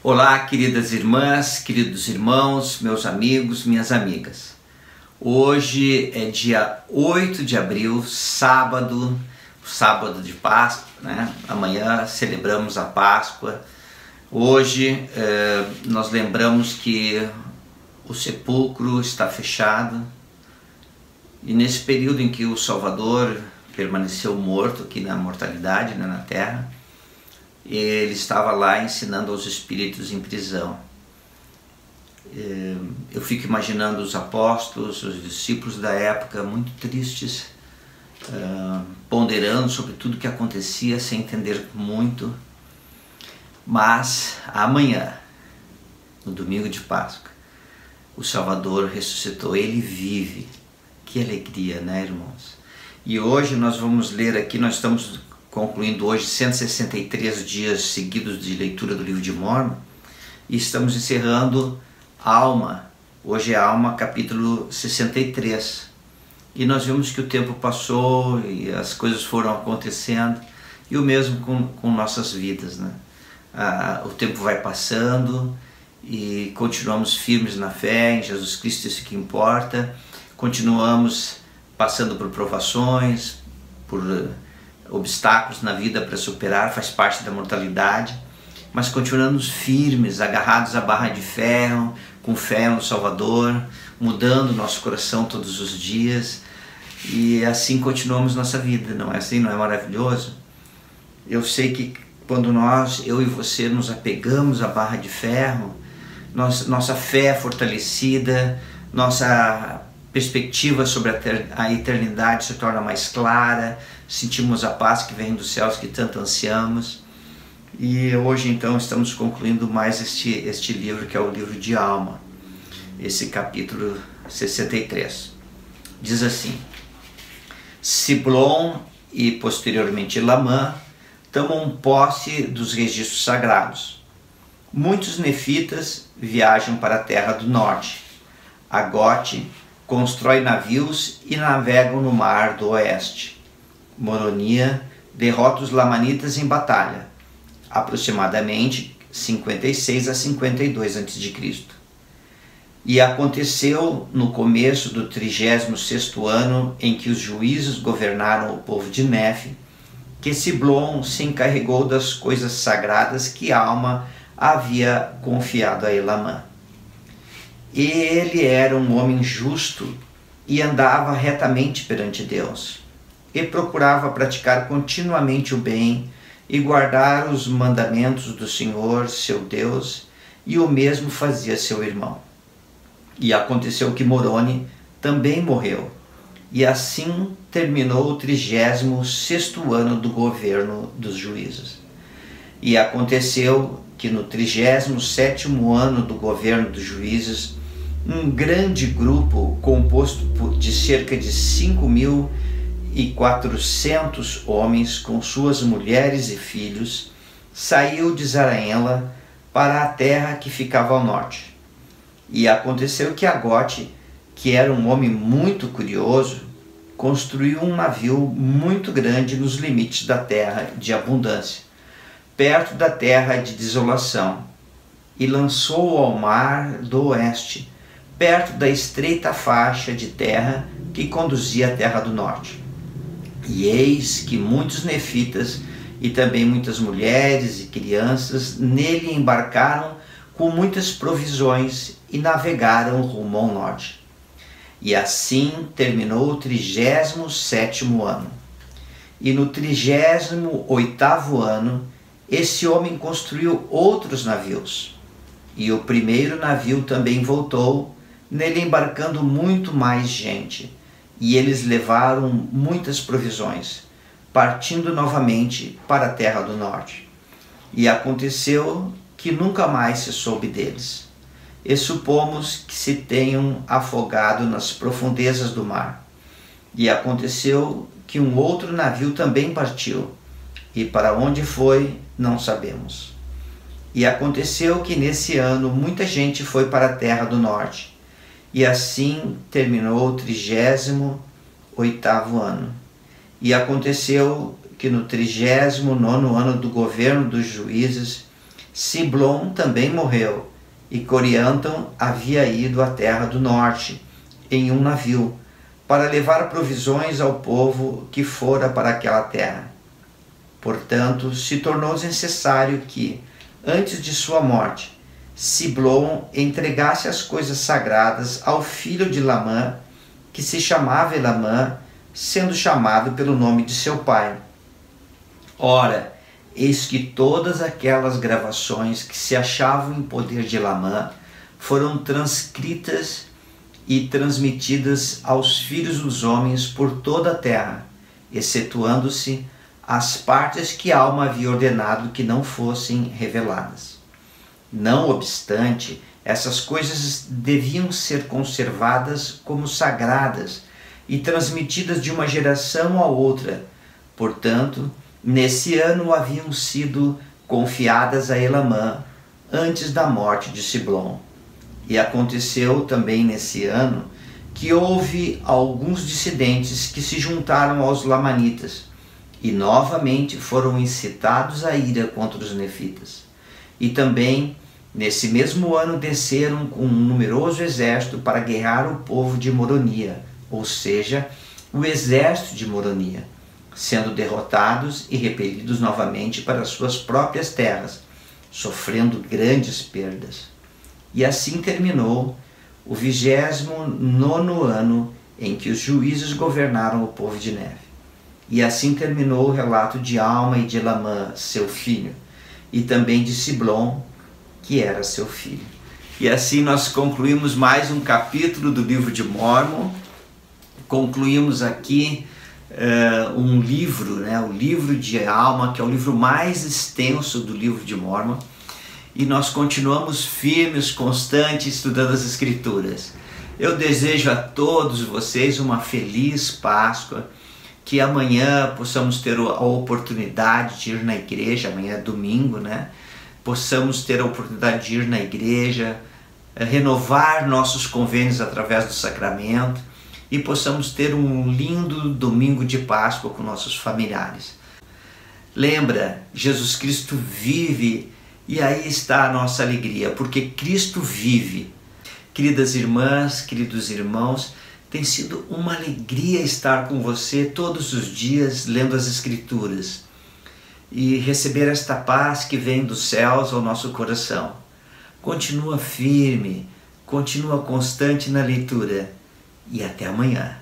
Olá, queridas irmãs, queridos irmãos, meus amigos, minhas amigas. Hoje é dia 8 de abril, sábado de Páscoa, né? Amanhã celebramos a Páscoa. Hoje nós lembramos que o sepulcro está fechado e nesse período em que o Salvador permaneceu morto aqui na mortalidade, né, na terra, ele estava lá ensinando aos espíritos em prisão. Eu fico imaginando os apóstolos, os discípulos da época muito tristes, ponderando sobre tudo que acontecia sem entender muito. Mas amanhã, no domingo de Páscoa, o Salvador ressuscitou, ele vive. Que alegria, né, irmãos? E hoje nós vamos ler aqui, nós estamos concluindo hoje 163 dias seguidos de leitura do livro de Mórmon e estamos encerrando Alma. Hoje é Alma, capítulo 63. E nós vimos que o tempo passou e as coisas foram acontecendo, e o mesmo com nossas vidas, né? O tempo vai passando e continuamos firmes na fé em Jesus Cristo, isso que importa. Continuamos passando por provações, por obstáculos na vida para superar, faz parte da mortalidade, mas continuamos firmes, agarrados à barra de ferro, com fé no Salvador, mudando nosso coração todos os dias, e assim continuamos nossa vida. Não é assim? Não é maravilhoso? Eu sei que quando eu e você nos apegamos à barra de ferro, nossa fé é fortalecida, nossa perspectiva sobre a eternidade se torna mais clara, sentimos a paz que vem dos céus que tanto ansiamos. E hoje então estamos concluindo mais este livro, que é o livro de Alma, esse capítulo 63. Diz assim: Siblon e posteriormente Lamã tomam posse dos registros sagrados. Muitos nefitas viajam para a terra do norte. Agote constrói navios e navegam no mar do oeste. Moronia derrota os lamanitas em batalha, aproximadamente 56 a 52 a.C. E aconteceu no começo do 36º ano em que os juízes governaram o povo de Nefe, que Siblon se encarregou das coisas sagradas que Alma havia confiado a Elamã. E ele era um homem justo e andava retamente perante Deus, e procurava praticar continuamente o bem e guardar os mandamentos do Senhor, seu Deus, e o mesmo fazia seu irmão. E aconteceu que Moroni também morreu, e assim terminou o 36º ano do governo dos juízes. E aconteceu que no 37º ano do governo dos juízes, um grande grupo composto de cerca de 5.400 homens com suas mulheres e filhos saiu de Zarahemla para a terra que ficava ao norte. E aconteceu que Agote, que era um homem muito curioso, construiu um navio muito grande nos limites da terra de abundância, perto da terra de desolação, e lançou-o ao mar do oeste, perto da estreita faixa de terra que conduzia à terra do norte. E eis que muitos nefitas e também muitas mulheres e crianças nele embarcaram com muitas provisões e navegaram rumo ao norte. E assim terminou o 37º ano. E no 38º ano, esse homem construiu outros navios. E o primeiro navio também voltou, nele embarcando muito mais gente, e eles levaram muitas provisões, partindo novamente para a terra do norte. E aconteceu que nunca mais se soube deles, e supomos que se tenham afogado nas profundezas do mar. E aconteceu que um outro navio também partiu, e para onde foi, não sabemos. E aconteceu que nesse ano muita gente foi para a terra do norte, e assim terminou o 38º ano. E aconteceu que no 39º ano do governo dos juízes, Siblom também morreu, e Corianton havia ido à terra do norte, em um navio, para levar provisões ao povo que fora para aquela terra. Portanto, se tornou necessário que, antes de sua morte, Siblom entregasse as coisas sagradas ao filho de Lamã, que se chamava Elamã, sendo chamado pelo nome de seu pai. Ora, eis que todas aquelas gravações que se achavam em poder de Lamã foram transcritas e transmitidas aos filhos dos homens por toda a terra, excetuando-se as partes que Alma havia ordenado que não fossem reveladas. Não obstante, essas coisas deviam ser conservadas como sagradas e transmitidas de uma geração a outra. Portanto, nesse ano haviam sido confiadas a Elamã antes da morte de Siblom. E aconteceu também nesse ano que houve alguns dissidentes que se juntaram aos lamanitas e novamente foram incitados à ira contra os nefitas. E também nesse mesmo ano desceram com um numeroso exército para guerrear o povo de Moronia, ou seja, o exército de Moronia, sendo derrotados e repelidos novamente para suas próprias terras, sofrendo grandes perdas. E assim terminou o 29º ano em que os juízes governaram o povo de Neve. E assim terminou o relato de Alma e de Elamã, seu filho, e também de Siblom, que era seu filho. E assim nós concluímos mais um capítulo do livro de Mórmon. Concluímos aqui um livro, o livro de Alma, que é o livro mais extenso do livro de Mórmon. E nós continuamos firmes, constantes, estudando as Escrituras. Eu desejo a todos vocês uma feliz Páscoa, que amanhã possamos ter a oportunidade de ir na igreja, amanhã é domingo, possamos ter a oportunidade de ir na igreja, renovar nossos convênios através do sacramento e possamos ter um lindo domingo de Páscoa com nossos familiares. Lembra, Jesus Cristo vive e aí está a nossa alegria, porque Cristo vive. Queridas irmãs, queridos irmãos, tem sido uma alegria estar com você todos os dias lendo as Escrituras e receber esta paz que vem dos céus ao nosso coração. Continua firme, continua constante na leitura e até amanhã.